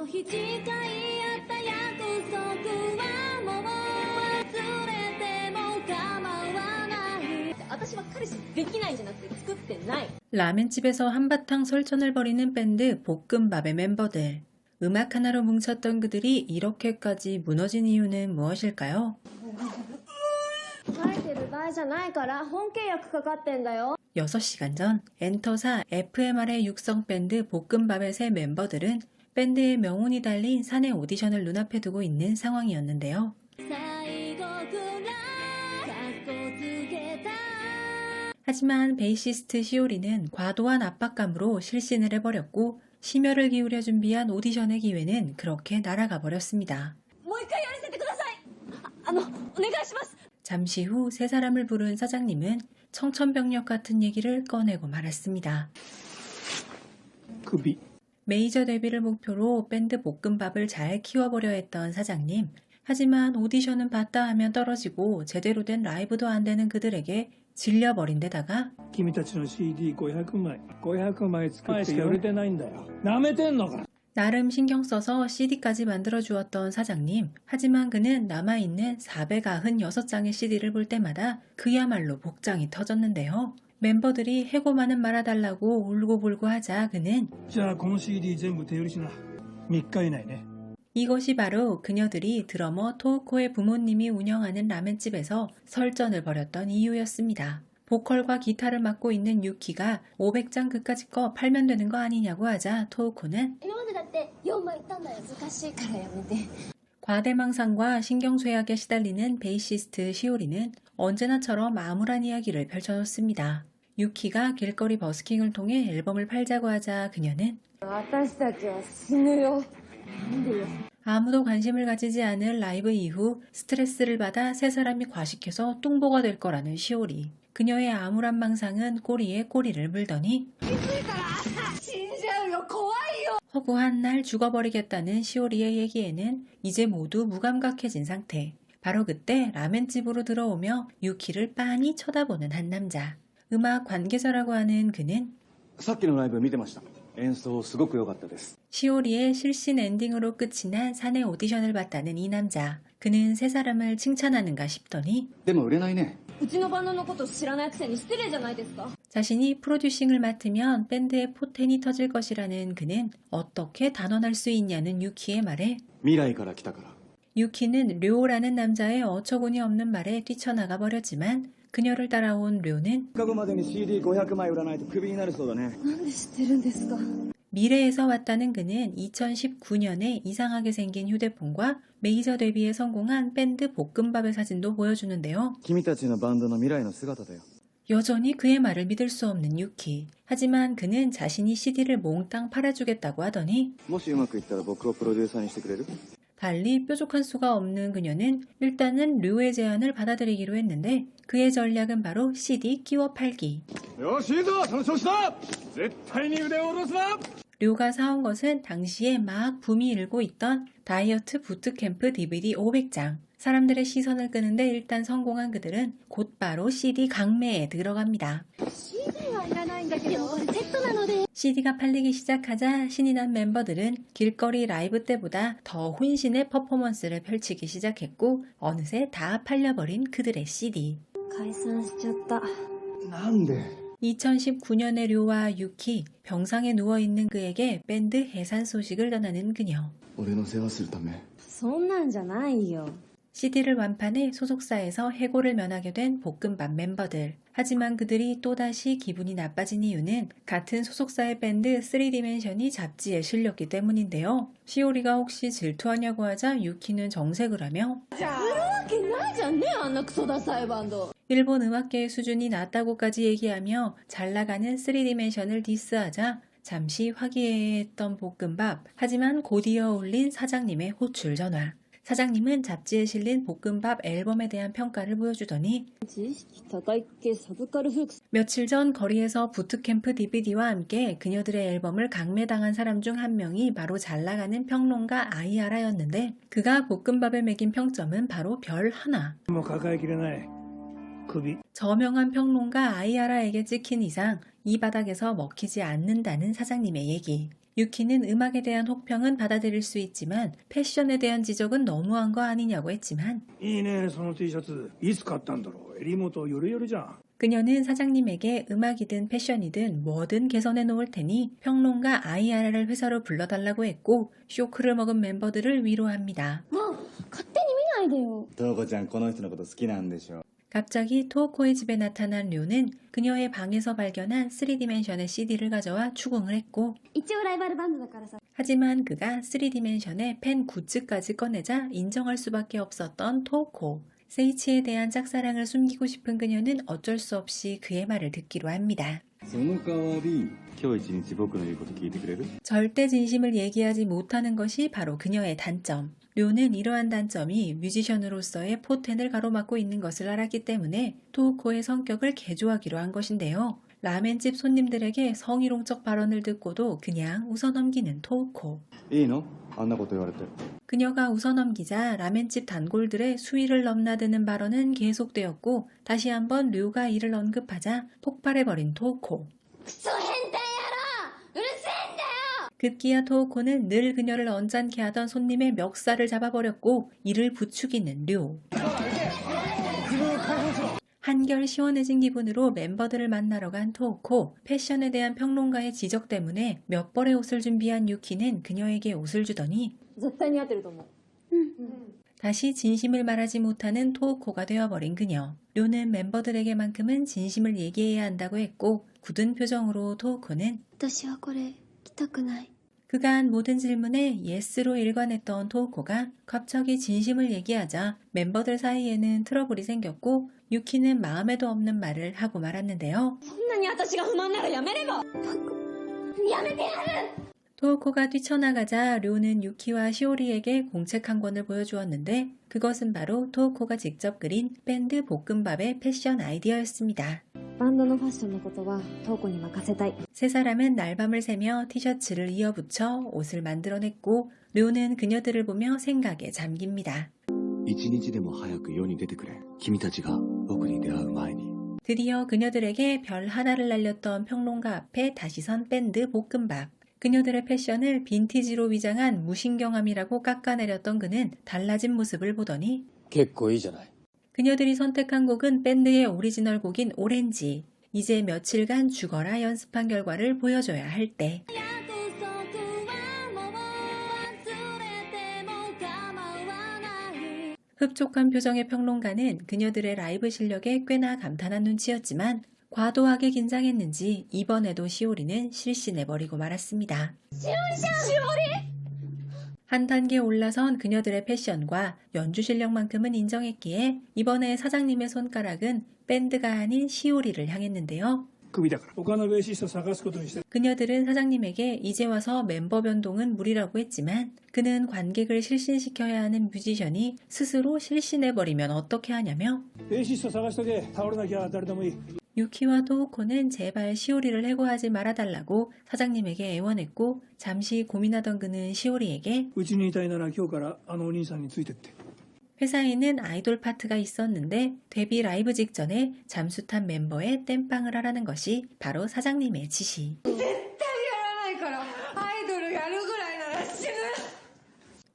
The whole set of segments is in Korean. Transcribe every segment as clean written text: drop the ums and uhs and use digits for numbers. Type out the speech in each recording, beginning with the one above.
の日誓い合った約束はもう忘れても構わない。私は彼氏できないんじゃなくて作ってない。 라멘집에서 한바탕 설전을 벌이는 밴드 볶음밥의 멤버들. 음악 하나로 뭉쳤던 그들이 이렇게까지 무너진 이유는 무엇일까요? 書いてる場合じゃないから本契約かかってんだよ。 6시간 전 엔터사 FMR의 육성 밴드 볶음밥의 새 멤버들은 밴드의 명운이 달린 사내 오디션을 눈앞에 두고 있는 상황이었는데요. 最後くらいかっこつけた 하지만 베이시스트 시오리는 과도한 압박감으로 실신을 해버렸고 심혈을 기울여 준비한 오디션의 기회는 그렇게 날아가 버렸습니다. もう一回やらせてください。お願いします。 잠시 후 세 사람을 부른 사장님은 청천벽력 같은 얘기를 꺼내고 말았습니다. 급이. 메이저 데뷔를 목표로 밴드 볶음밥을 잘 키워보려 했던 사장님. 하지만 오디션은 봤다 하면 떨어지고 제대로 된 라이브도 안 되는 그들에게 질려버린 데다가 君たちの CD500 枚作って売れてないんだよ。なめてんのか。 나름 신경 써서 CD까지 만들어주었던 사장님. 하지만 그는 남아있는 496장의 CD를 볼 때마다 그야말로 복장이 터졌는데요. 멤버들이 해고만은 말아달라고 울고불고 하자 그는 じゃあこの CD 全部手売りしな。3日以内ね。 이것이 바로 그녀들이 드러머 토우코의 부모님이 운영하는 라멘집에서 설전을 벌였던 이유였습니다. 보컬과 기타를 맡고 있는 유키가 500장 그까짓 거 팔면 되는 거 아니냐고 하자 토우코는 今までだって4枚いったんだよ。難しいからやめて。 과대망상과 신경쇠약에 시달리는 베이시스트 시오리는 언제나처럼 암울한 이야기를 펼쳐놓습니다. 유키가 길거리 버스킹을 통해 앨범을 팔자고 하자 그녀는 私たちは死ぬよ。なんでよ。 아무도 관심을 가지지 않은 라이브 이후 스트레스를 받아 세 사람이 과식해서 뚱보가 될 거라는 시오리. 그녀의 암울한 망상은 꼬리에 꼬리를 물더니 気づいたら死んじゃうよ。怖いよ。 허구한 날 죽어버리겠다는 시오리의 얘기에는 이제 모두 무감각해진 상태. 바로 그때 라멘집으로 들어오며 유키를 빤히 쳐다보는 한 남자. 음악 관계자라고 하는 그는 さっきのライブ見てました。演奏すごく良かったです。 시오리의 실신 엔딩으로 끝이 난 사내 오디션을 봤다는 이 남자. 그는 세 사람을 칭찬하는가 싶더니 でも売れないね。うちのバンドのこと知らないくせに失礼じゃないですか。 자신이 프로듀싱을 맡으면 밴드의 포텐이 터질 것이라는 그는 어떻게 단언할 수 있냐는 유키의 말에 未来から来たから。 유키는 료라는 남자의 어처구니 없는 말에 뛰쳐나가 버렸지만 그녀를 따라온 료는 3日後までに CD500 枚売らないとクビになるそうだね。なんで知ってるんですか。 미래에서 왔다는 그는 2019년에 이상하게 생긴 휴대폰과 메이저 데뷔에 성공한 밴드 볶음밥의 사진도 보여주는데요. 君たちのバンドの未来の姿だよ。 여전히 그의 말을 믿을 수 없는 유키. 하지만 그는 자신이 CD를 몽땅 팔아주겠다고 하더니 もしうまくいったら僕をプロデューサーにしてくれる？ 달리 뾰족한 수가 없는 그녀는 일단은 류의 제안을 받아들이기로 했는데 그의 전략은 바로 CD 끼워 팔기. よしいいぞその調子だ。絶対に腕を下ろすな。 류가 사온 것은 당시에 막 붐이 일고 있던 다이어트 부트캠프 DVD 500장. 사람들의 시선을 끄는데 일단 성공한 그들은 곧바로 CD 강매에 들어갑니다. CD はいらないんだけど。でもこれセットなので。 CD가 팔리기 시작하자 신이 난 멤버들은 길거리 라이브 때보다 더 혼신의 퍼포먼스를 펼치기 시작했고 어느새 다 팔려버린 그들의 CD. 解散しちゃった。なんで？ 2019년의 류와 유키, 병상에 누워있는 그에게 밴드 해산 소식을 전하는 그녀. 俺の世話するため。そんなんじゃないよ。 CD를 완판해 소속사에서 해고를 면하게 된 볶음밥 멤버들. 하지만 그들이 또다시 기분이 나빠진 이유는 같은 소속사의 밴드 3디멘션이 잡지에 실렸기 때문인데요. 시오리가 혹시 질투하냐고 하자 유키는 정색을 하며 売るわけないじゃんね、あんなクソダサいバンド。 일본 음악계의 수준이 낮다고까지 얘기하며 잘 나가는 3디멘션을 디스하자 잠시 화기애애했던 볶음밥. 하지만 곧이어 올린 사장님의 호출 전화. 사장님은 잡지에 실린 볶음밥 앨범에 대한 평가를 보여주더니 自意識高い系サブカルフークス。 며칠 전 거리에서 부트캠프 DVD와 함께 그녀들의 앨범을 강매당한 사람 중 한 명이 바로 잘 나가는 평론가 아이아라였는데 그가 볶음밥에 매긴 평점은 바로 별 하나. もう抱えきれない。首。 저명한 평론가 아이아라에게 찍힌 이상 이 바닥에서 먹히지 않는다는 사장님의 얘기. 유키는 음악에 대한 혹평은 받아들일 수 있지만 패션에 대한 지적은 너무한 거 아니냐고 했지만 いいねその T シャツいつ買ったんだろう襟元ヨレヨレじゃん 그녀는 사장님에게 음악이든 패션이든 뭐든 개선해 놓을 테니 평론가 IR을 회사로 불러달라고 했고 쇼크를 먹은 멤버들을 위로합니다. もう勝手に見ないでよ。トウコちゃんこの人のこと好きなんでしょ 갑자기 토우코의 집에 나타난 류는 그녀의 방에서 발견한 3디멘션의 CD를 가져와 추궁을 했고 一応ライバルバンドだからさ。 하지만 그가 3디멘션의 팬 굿즈까지 꺼내자 인정할 수밖에 없었던 토우코. 세이치에 대한 짝사랑을 숨기고 싶은 그녀는 어쩔 수 없이 그의 말을 듣기로 합니다. その代わり今日一日僕の言うこと聞いてくれる 절대 진심을 얘기하지 못하는 것이 바로 그녀의 단점. 류는 이러한 단점이 뮤지션으로서의 포텐을 가로막고 있는 것을 알았기 때문에 토우코의 성격을 개조하기로 한 것인데요. 라멘집 손님들에게 성희롱적 발언을 듣고도 그냥 웃어넘기는 토우코. いいのあんなこと言われて 그녀가 웃어넘기자 라멘집 단골들의 수위를 넘나드는 발언은 계속되었고 다시 한번 류가 이를 언급하자 폭발해버린 토우코. クソ変態野郎うるせえんだよ。 급기야 토우코는 늘 그녀를 언짢게 하던 손님의 멱살을 잡아버렸고 이를 부추기는 류. 한결 시원해진 기분으로 멤버들을 만나러 간 토우코. 패션에 대한 평론가의 지적 때문에 몇 벌의 옷을 준비한 유키는 그녀에게 옷을 주더니 絶対似合ってると思う。 다시 진심을 말하지 못하는 토우코가 되어버린 그녀. 류는 멤버들에게만큼은 진심을 얘기해야 한다고 했고 굳은 표정으로 토우코는 私はこれ着たくない。 그가 한 모든 질문에 예스로 일관했던 토우코가 갑자기 진심을 얘기하자 멤버들 사이에는 트러블이 생겼고 유키는 마음에도 없는 말을 하고 말았는데요. そんなに私が不満ならやめれば。やめてやる。 토우코가 뛰쳐나가자 류는 유키와 시오리에게 공책 한 권을 보여주었는데 그것은 바로 토우코가 직접 그린 밴드 볶음밥의 패션 아이디어였습니다. バンドのファッションのことはトウコに任せたい。 세 사람은 날밤을 새며 티셔츠를 이어붙여 옷을 만들어냈고 류는 그녀들을 보며 생각에 잠깁니다. 一日でも早く世に出てくれ君たちが僕に出会う前に 드디어 그녀들에게 별 하나를 날렸던 평론가 앞에 다시 선 밴드 볶음밥. 그녀들의 패션을 빈티지로 위장한 무신경함이라고 깎아내렸던 그는 달라진 모습을 보더니 結構いいじゃない 그녀들이 선택한 곡은 밴드의 오리지널 곡인 오렌지. 이제 며칠간 죽어라 연습한 결과를 보여줘야 할 때. 約束はもう忘れても構わない。 흡족한 표정의 평론가는 그녀들의 라이브 실력에 꽤나 감탄한 눈치였지만 과도하게 긴장했는지 이번에도 시오리는 실신해버리고 말았습니다. 한 단계 올라선 그녀들의 패션과 연주 실력만큼은 인정했기에 이번에 사장님의 손가락은 밴드가 아닌 시오리를 향했는데요. クビだから他のベーシスト探すことにして 그녀들은 사장님에게 이제 와서 멤버 변동은 무리라고 했지만 그는 관객을 실신시켜야 하는 뮤지션이 스스로 실신해버리면 어떻게 하냐며 ベーシスト探しとけ倒れなきゃ誰でもいい 유키와 토우코는 제발 시오리를 해고하지 말아달라고 사장님에게 애원했고 잠시 고민하던 그는 시오리에게 うちにいたいなら今日からあのお兄さんについてって 회사에는 아이돌 파트가 있었는데 데뷔 라이브 직전에 잠수 탄 멤버의 땜빵을 하라는 것이 바로 사장님의 지시.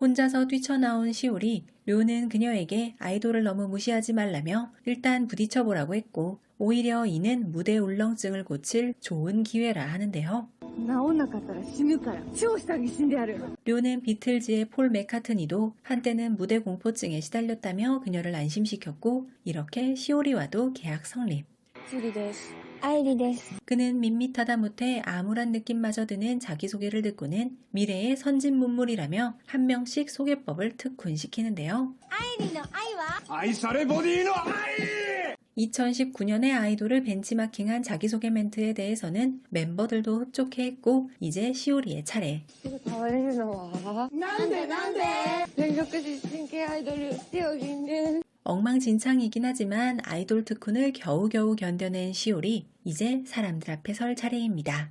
혼자서 뛰쳐나온 시오리, 류는 그녀에게 아이돌을 너무 무시하지 말라며 일단 부딪혀보라고 했고 오히려 이는 무대 울렁증을 고칠 좋은 기회라 하는데요. 治んなかったら死ぬから超下着死んでやる。 류는 비틀즈의 폴 맥카트니도 한때는 무대 공포증에 시달렸다며 그녀를 안심시켰고 이렇게 시오리와도 계약 성립. ジュリです。アイリです。 그는 밋밋하다 못해 암울한 느낌마저 드는 자기소개를 듣고는 미래의 선진문물이라며 한 명씩 소개법을 특훈시키는데요. アイリの愛は愛されボディの愛 2019년에 아이돌을 벤치마킹한 자기소개 멘트에 대해서는 멤버들도 흡족해했고 이제 시오리의 차례. すぐ倒れるのはなんで全力疾進系アイドルセオリンです。 엉망진창이긴 하지만 아이돌 특훈을 겨우겨우 견뎌낸 시오리. 이제 사람들 앞에 설 차례입니다.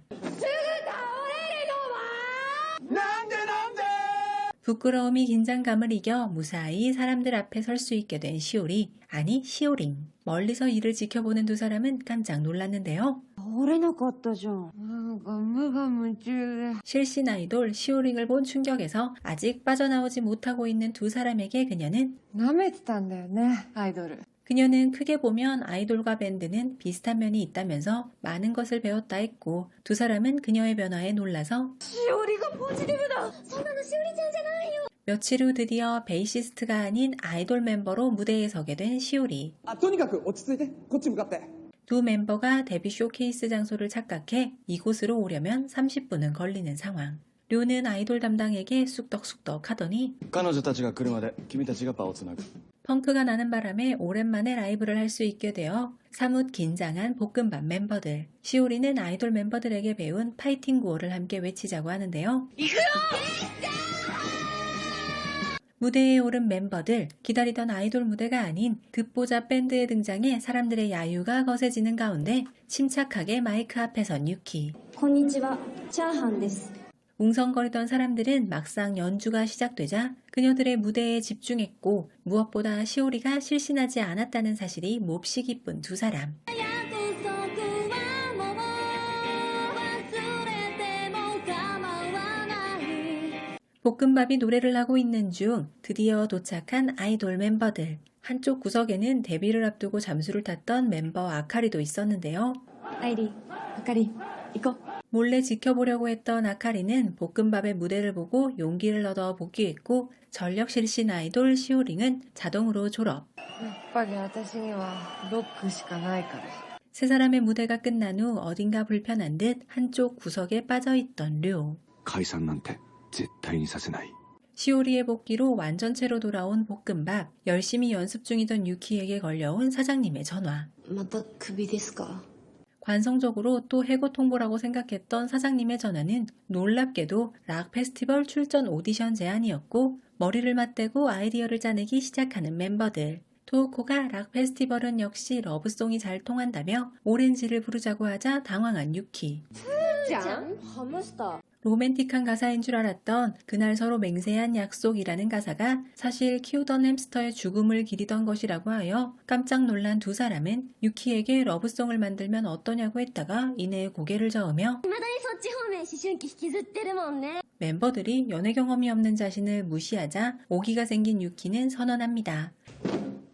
부끄러움이 긴장감을 이겨 무사히 사람들 앞에 설 수 있게 된 시오리, 아니 시오링. 멀리서 이를 지켜보는 두 사람은 깜짝 놀랐는데요. 折れなかったじゃん。なんか無我夢中で。 실신 아이돌 시오링을 본 충격에서 아직 빠져나오지 못하고 있는 두 사람에게 그녀는 舐めてたんだよね、アイドル。 그녀는 크게 보면 아이돌과 밴드는 비슷한 면이 있다면서 많은 것을 배웠다 했고 두 사람은 그녀의 변화에 놀라서 しおりがポジティブだ。そんなのしおりちゃんじゃないよ。 며칠 후 드디어 베이시스트가 아닌 아이돌 멤버로 무대에 서게 된 시오리. とにかく落ち着いてこっち向かって 두 멤버가 데뷔 쇼케이스 장소를 착각해 이곳으로 오려면 30분은 걸리는 상황. 류는 아이돌 담당에게 쑥덕쑥덕 하더니 彼女たちが来るまで君たちが場をつなぐ 펑크가 나는 바람에 오랜만에 라이브를 할 수 있게 되어 사뭇 긴장한 볶음밥 멤버들. 시오리는 아이돌 멤버들에게 배운 파이팅 구호를 함께 외치자고 하는데요. 무대에 오른 멤버들, 기다리던 아이돌 무대가 아닌 듣보잡 밴드의 등장에 사람들의 야유가 거세지는 가운데 침착하게 마이크 앞에 선 유키. こんにちは、チャーハンです。 웅성거리던 사람들은 막상 연주가 시작되자 그녀들의 무대에 집중했고 무엇보다 시오리가 실신하지 않았다는 사실이 몹시 기쁜 두 사람. 볶음밥이 노래를 하고 있는 중 드디어 도착한 아이돌 멤버들. 한쪽 구석에는 데뷔를 앞두고 잠수를 탔던 멤버 아카리도 있었는데요. アイリ、あかり、行こう。 몰래 지켜보려고 했던 아카리는 볶음밥의 무대를 보고 용기를 얻어 복귀했고 전력 실신 아이돌 시오링은 자동으로 졸업. やっぱり私にはロックしかないから。 세 사람의 무대가 끝난 후 어딘가 불편한 듯 한쪽 구석에 빠져있던 류. 解散なんて絶対にさせない 시오리의 복귀로 완전체로 돌아온 볶음밥. 열심히 연습 중이던 유키에게 걸려온 사장님의 전화. またクビですか？ 관성적으로 또 해고 통보라고 생각했던 사장님의 전화는 놀랍게도 락 페스티벌 출전 오디션 제안이었고 머리를 맞대고 아이디어를 짜내기 시작하는 멤버들. 토우코가 락 페스티벌은 역시 러브송이 잘 통한다며 오렌지를 부르자고 하자 당황한 유키. じゃん？ハムスター。 로맨틱한 가사인 줄 알았던 그날 서로 맹세한 약속이라는 가사가 사실 키우던 햄스터의 죽음을 기리던 것이라고 하여 깜짝 놀란 두 사람은 유키에게 러브송을 만들면 어떠냐고 했다가 이내 고개를 저으며 未だにそっち方面思春期引きずってるもんね。 멤버들이 연애 경험이 없는 자신을 무시하자 오기가 생긴 유키는 선언합니다.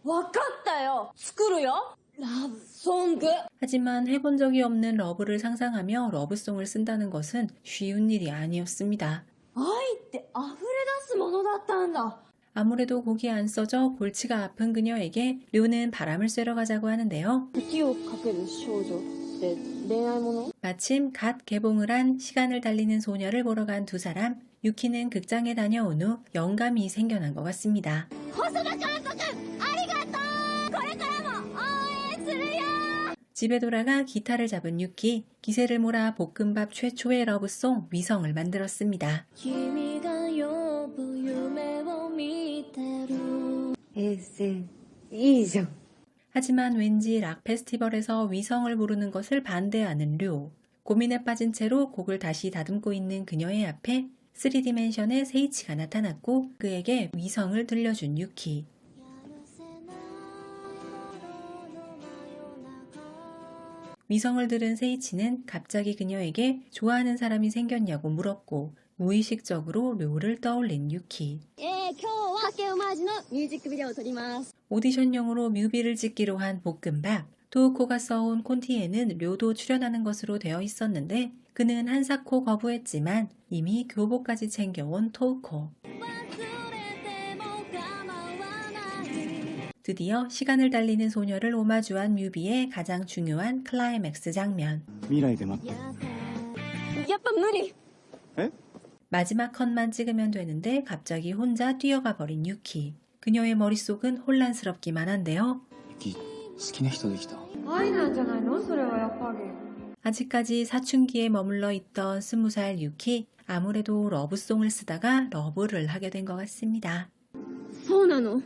わかったよ。作るよ。ラブソング。 하지만 해본 적이 없는 러브를 상상하며 러브송을 쓴다는 것은 쉬운 일이 아니었습니다. 愛って溢れ出すものだったんだ。 아무래도 곡이 안 써져 골치가 아픈 그녀에게 류는 바람을 쐬러 가자고 하는데요. 時をかける少女って恋愛もの？ 마침 갓 개봉을 한 시간을 달리는 소녀를 보러 간 두 사람. 유키는 극장에 다녀온 후 영감이 생겨난 것 같습니다. 細田監督、ありがとう。これからも応援するよ。 집에 돌아가 기타를 잡은 유키. 기세를 몰아 볶음밥 최초의 러브송 위성을 만들었습니다. 君が呼ぶ夢を見てる。いいじゃん。 하지만 왠지 락 페스티벌에서 위성을 부르는 것을 반대하는 류. 고민에 빠진 채로 곡을 다시 다듬고 있는 그녀의 앞에 3디멘션의 세이치가 나타났고 그에게 위성을 들려준 유키. 위성을 들은 세이치는 갑자기 그녀에게 좋아하는 사람이 생겼냐고 물었고 무의식적으로 류를 떠올린 유키. 今日は竹オマージュのミュージックビデオを撮ります。 오디션용으로 뮤비를 찍기로 한 볶음밥. 토우코가 써온 콘티에는 료도 출연하는 것으로 되어 있었는데 그는 한사코 거부했지만 이미 교복까지 챙겨온 토우코. 드디어 시간을 달리는 소녀를 오마주한 뮤비의 가장 중요한 클라이맥스 장면. 未来で待ってやっぱ無理。 마지막 컷만 찍으면 되는데 갑자기 혼자 뛰어가 버린 유키. 그녀의 머릿속은 혼란스럽기만 한데요. ユキ好きな人できた愛なんじゃないの？それはやっぱり。 아직까지 사춘기에 머물러 있던 20살 유키. 아무래도 러브송을 쓰다가 러브를 하게 된 것 같습니다. そうなの？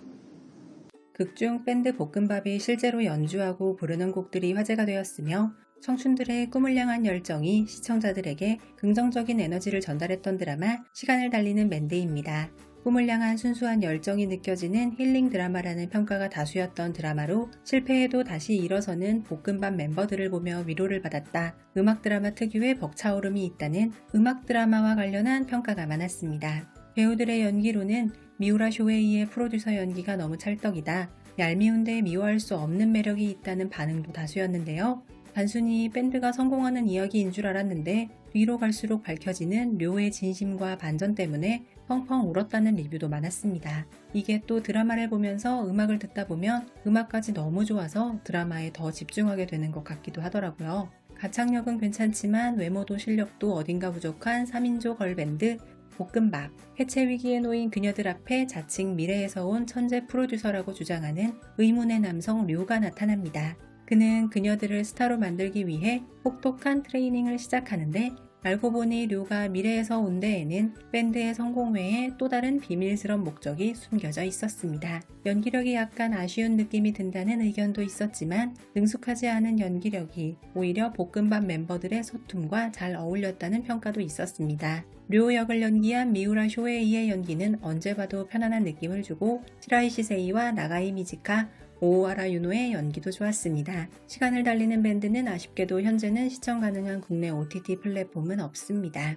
극중 밴드 볶음밥이 실제로 연주하고 부르는 곡들이 화제가 되었으며 청춘들의 꿈을 향한 열정이 시청자들에게 긍정적인 에너지를 전달했던 드라마 시간을 달리는 밴드입니다. 꿈을 향한 순수한 열정이 느껴지는 힐링 드라마라는 평가가 다수였던 드라마로 실패해도 다시 일어서는 볶음밥 멤버들을 보며 위로를 받았다. 음악 드라마 특유의 벅차오름이 있다는 음악 드라마와 관련한 평가가 많았습니다. 배우들의 연기로는 미우라 쇼헤이의 프로듀서 연기가 너무 찰떡이다. 얄미운데 미워할 수 없는 매력이 있다는 반응도 다수였는데요. 단순히 밴드가 성공하는 이야기인 줄 알았는데 뒤로 갈수록 밝혀지는 료의 진심과 반전 때문에 펑펑 울었다는 리뷰도 많았습니다. 이게 또 드라마를 보면서 음악을 듣다 보면 음악까지 너무 좋아서 드라마에 더 집중하게 되는 것 같기도 하더라고요. 가창력은 괜찮지만 외모도 실력도 어딘가 부족한 3인조 걸밴드 볶음밥. 해체 위기에 놓인 그녀들 앞에 자칭 미래에서 온 천재 프로듀서라고 주장하는 의문의 남성 료가 나타납니다. 그는 그녀들을 스타로 만들기 위해 혹독한 트레이닝을 시작하는데 알고 보니 료가 미래에서 온 데에는 밴드의 성공 외에 또 다른 비밀스런 목적이 숨겨져 있었습니다. 연기력이 약간 아쉬운 느낌이 든다는 의견도 있었지만 능숙하지 않은 연기력이 오히려 볶음밥 멤버들의 소툼과 잘 어울렸다는 평가도 있었습니다. 료 역을 연기한 미우라 쇼헤이의 연기는 언제 봐도 편안한 느낌을 주고 시라이시 세이와 나가이 미지카, 오오하라 유노의 연기도 좋았습니다. 시간을 달리는 밴드는 아쉽게도 현재는 시청 가능한 국내 OTT 플랫폼은 없습니다.